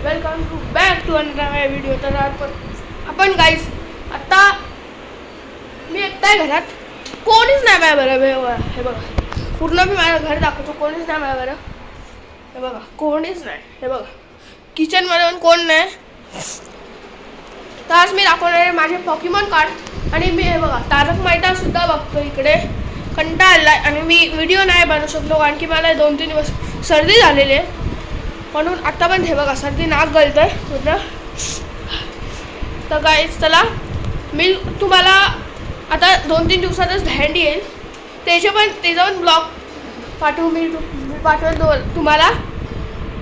Welcome to back to another video. तर आपण guys आता मी एकटा आहे घरात, कोणीच नाही माझ्या बरं. हे बघा, पूर्ण मी माझं घर दाखवतो, कोणीच नाही माझ्या बरं. हे बघा, कोणीच नाही. हे बघा, किचनमध्ये पण कोण नाही. तर आज मी दाखवणार आहे माझे पॉकीमॉन कार्ड. आणि मी हे बघा तारक मेहता सुद्धा बघतो इकडे, कंटाळा आलाय. आणि मी व्हिडिओ नाही बनवू शकलो कारण की मला 2-3 दिवस सर्दी झालेली आहे, म्हणून आता पण हे बघा सर्दी नाक गळतंय पूर्ण. तर गाईज चला, मी तुम्हाला आता 2-3 दिवसातच हँड येईल, त्याचा पण ब्लॉग मी पाठवेल तुम्हाला.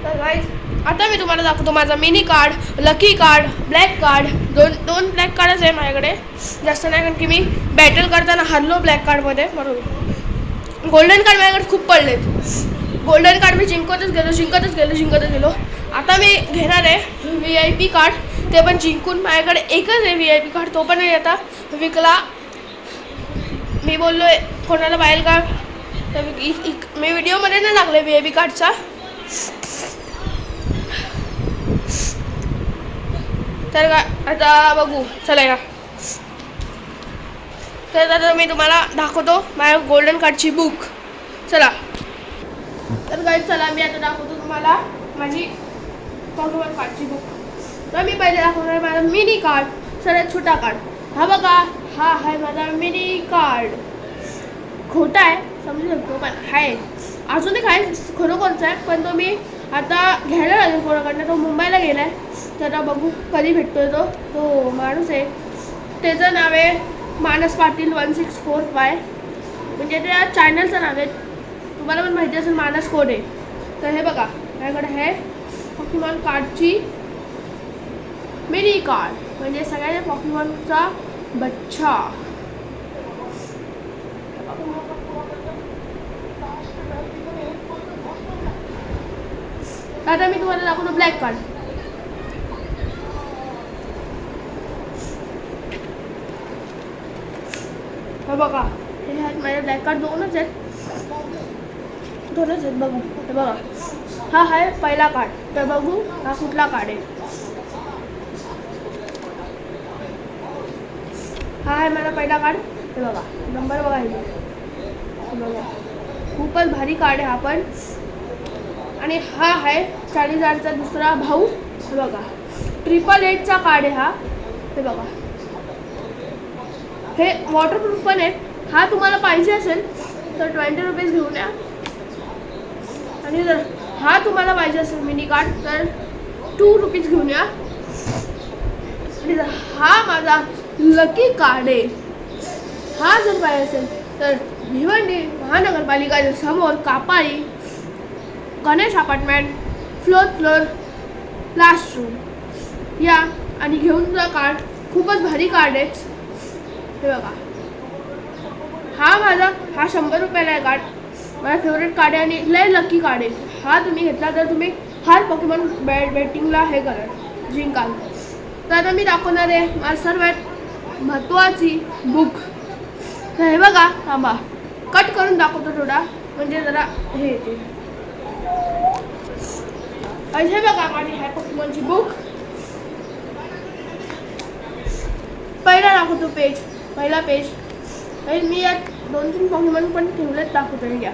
तर गाईज आता मी तुम्हाला दाखवतो माझा mini card, lucky card, black card. दोन ब्लॅक कार्डच आहे माझ्याकडे, जास्त नाही, कारण की मी बॅटल करताना हरलो ब्लॅक कार्डमध्ये, म्हणून. गोल्डन कार्ड माझ्याकडे खूप पडलेत. गोल्डन कार्ड मी जिंकतच गेलो. आता मी घेणार आहे VIP कार्ड, ते पण जिंकून. माझ्याकडे एकच आहे VIP कार्ड, तो पण नाही आता विकला. मी बोललो कोणाला पाहिजे का, तर मी व्हिडिओमध्ये नाही लागले VIP कार्डचा. तर आता बघू, चला या. तर आता मी तुम्हाला दाखवतो माझ्या गोल्डन कार्डची बुक. चला. तर गाईज चला, मी आता दाखवतो तुम्हाला माझी पॉकीमॉन कार्डची बुक. तर मी पहिले दाखवणार माझा मिनी कार्ड, सर्वात छोटा कार्ड. हा बघा, हा आहे माझा मिनी कार्ड. खोटा आहे समजू शकतो, पण आहे, अजून एक आहे खरोखरचा आहे, पण तो मी आता घ्यायला लागेल कोणाकडनं. तो मुंबईला गेला आहे, तर आता बघू कधी भेटतोय. तो माणूस आहे, त्याचं नाव आहे मानस पाटील 164Y, म्हणजे त्या चॅनलचं नाव आहे. तुम्हाला पण माहिती असेल मानस कोड आहे. तर हे बघा, माझ्याकडे आहे पॉकीमॉन कार्डची मिनी कार्ड, म्हणजे सगळ्या पॉकीमॉनचा बच्चा. आता मी तुम्हाला दाखवतो ब्लॅक कार्ड. हे बघा, हे आहेत माझे ब्लॅक कार्ड, दोनच आहेत बघू. हे बघा, हा आहे पहिला कार्ड. तर बघू हा कुठला कार्ड आहे. हा आहे माझा पहिला कार्ड. हे बघा, नंबर बघा, हे बघा, खूपच भारी कार्ड आहे हा पण. आणि हा आहे 40,000चा दुसरा भाऊ. हे बघा, 888चा कार्ड आहे हा. हे बघा, हे वॉटरप्रूफ पण आहे. हा तुम्हाला पाहिजे असेल तर 20 रुपीज घेऊन या. आणि जर हा तुम्हाला पाहिजे असेल मिनी कार्ड तर 2 रुपीज घेऊन या. आणि जर हा माझा लकी कार्ड आहे, हा जर पाहिजे असेल तर भिवंडी महानगरपालिका समोर Kapali Ganesh apartment, floor last room या आणि घेऊन जा कार्ड. खूपच भारी कार्ड आहे. हे बघा, हा 100 रुपयाला आहे कार्ड. माझा फेवरेट कार्ड आहे आणि लय लकी कार्ड आहे. हा तुम्ही घेतला तर तुम्ही हर पॉकीमॉन बेटिंगला हे करा, जिंकाल. तर आता मी दाखवणार आहे माझी सर्वात महत्त्वाची बुक. तर हे बघा, थांबा कट करून दाखवतो थोडा, म्हणजे जरा हे येते. हे बघा माझी ह्या पॉकीमॉनची बुक. पहिला दाखवतो पहिला पेज. मी यात 2-3 पॉकीमॉन पण ठेवलेत, दाखवतो. घ्या,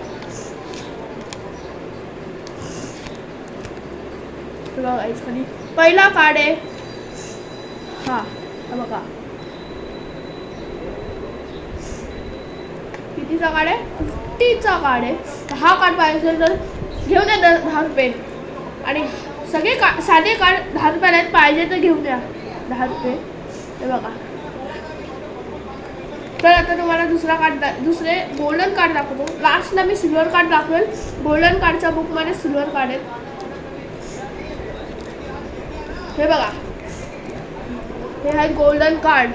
बघा खाली पहिला कार्ड आहे हा. बघा कितीचा कार्ड आहे, 50चा कार्ड आहे. हा कार्ड पाहिजे तर घेऊन या 10 रुपये. आणि सगळे साधे कार्ड 10 रुपयाला आहेत, पाहिजे तर घेऊन या 10 रुपये. हे बघा. तर आता तुम्हाला दुसरे गोल्डन कार्ड दाखवतो. लास्टला मी सिल्वर कार्ड दाखवेल. गोल्डन कार्डच्या बुकमध्ये सिल्वर कार्ड आहेत. हे बघा, हे आहे गोल्डन कार्ड.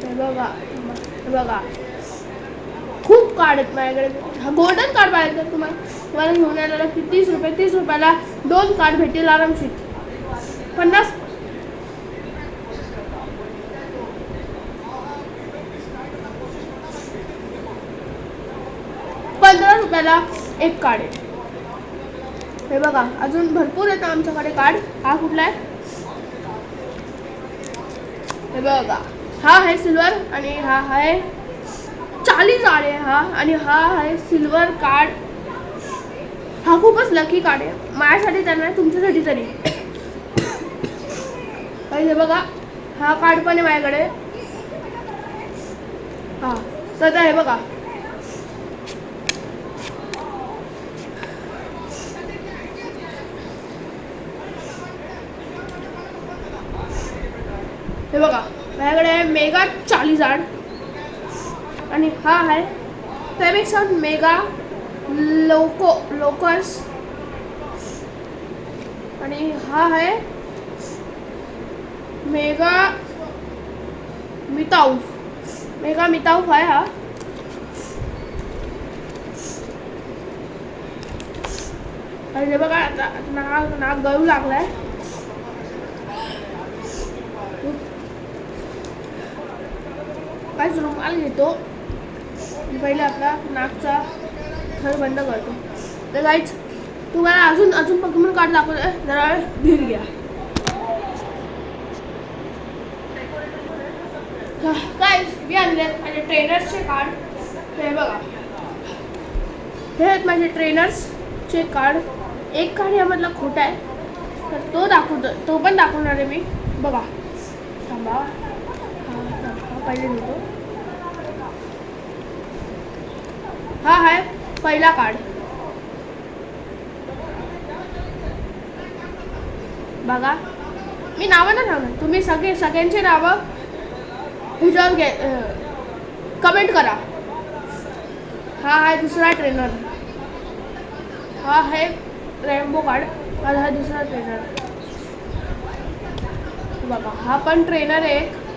हे बघा, खूप कार्ड आहेत माझ्याकडे. हा गोल्डन कार्ड पाहिजे तर तुम्हाला घेऊन यायला लागते 30 रुपये. 30 रुपयाला 2 कार्ड भेटेल आरामशीर. 15 रुपयाला एक कार्ड आहे. हे बघा अजून भरपूर येतं आमच्याकडे कार्ड. हा कुठला आहे? हे बघा हा आहे सिल्वर आणि हा आहे 40 आहे हा. आणि हा आहे सिल्वर कार्ड. हा खूपच लकी कार्ड आहे माझ्यासाठी तर नाही, तुमच्यासाठी तरी. हे बघा हा कार्ड पण आहे माझ्याकडे. हा तर हे बघा हे बघा माझ्याकडे आहे मेगा 40 आणि हा आहे त्यापेक्षा मेगा लोकर्स आणि हा आहे मेगा मिताऊफ आहे हा. आणि हे बघा आता नाक गळू लागलाय. काहीच रुमाल घेतो पहिले आपला नाकचा थर बंद करतो. तर काहीच तुम्हाला अजून पोकेमॉन कार्ड दाखवतो, जरा धीर घ्या. काय मी आणले माझे ट्रेनर्सचे कार्ड. हे बघा हे आहेत माझे ट्रेनर्सचे कार्ड. एक कार्ड यामधला खोटा आहे तर तो पण दाखवणार आहे मी. बघा थांबा हा पहिले घेतो. हा आहे पहिला कार्ड. बघा मी नावं ना सांगणार, तुम्ही सगळ्यांचे नावं ह्याच्यावर कमेंट करा. हा आहे दुसरा ट्रेनर. हा आहे रेनबो कार्ड. हा दुसरा ट्रेनर. बघा हा पण ट्रेनर आहे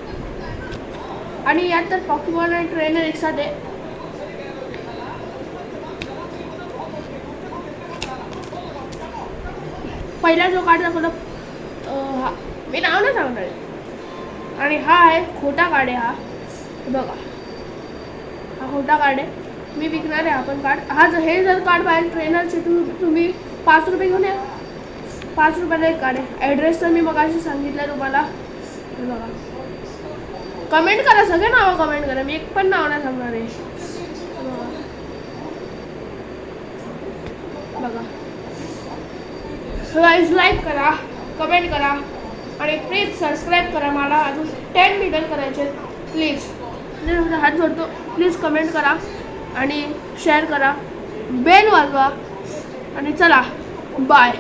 आणि यात तर पोकेमॉन आणि ट्रेनर एक साथ आहे. पहिला जो कार्ड दाखवला हा मी नाव नाही सांगणार. आणि हा आहे खोटा कार्ड आहे. हा बघा हा खोटा कार्ड आहे. मी विकणार आहे हा पण कार्ड. हे जर कार्ड पाहिजे ट्रेनरचे तुम्ही 5 रुपये घेऊन या. 5 रुपयाला एक कार्ड आहे. ॲड्रेस तर मी मगाशी सांगितलं तुम्हाला. हे बघा कमेंट करा, सगळे नावं कमेंट करा, मी एक पण नाव नाही सांगणार आहे. बघा गाईज लाईक करा, कमेंट करा आणि प्लीज सबस्क्राईब करा. मला अजून 10 मिलियन करायचे प्लीज. हात जोडतो, प्लीज कमेंट करा आणि शेअर करा, बेल वाजवा आणि चला बाय.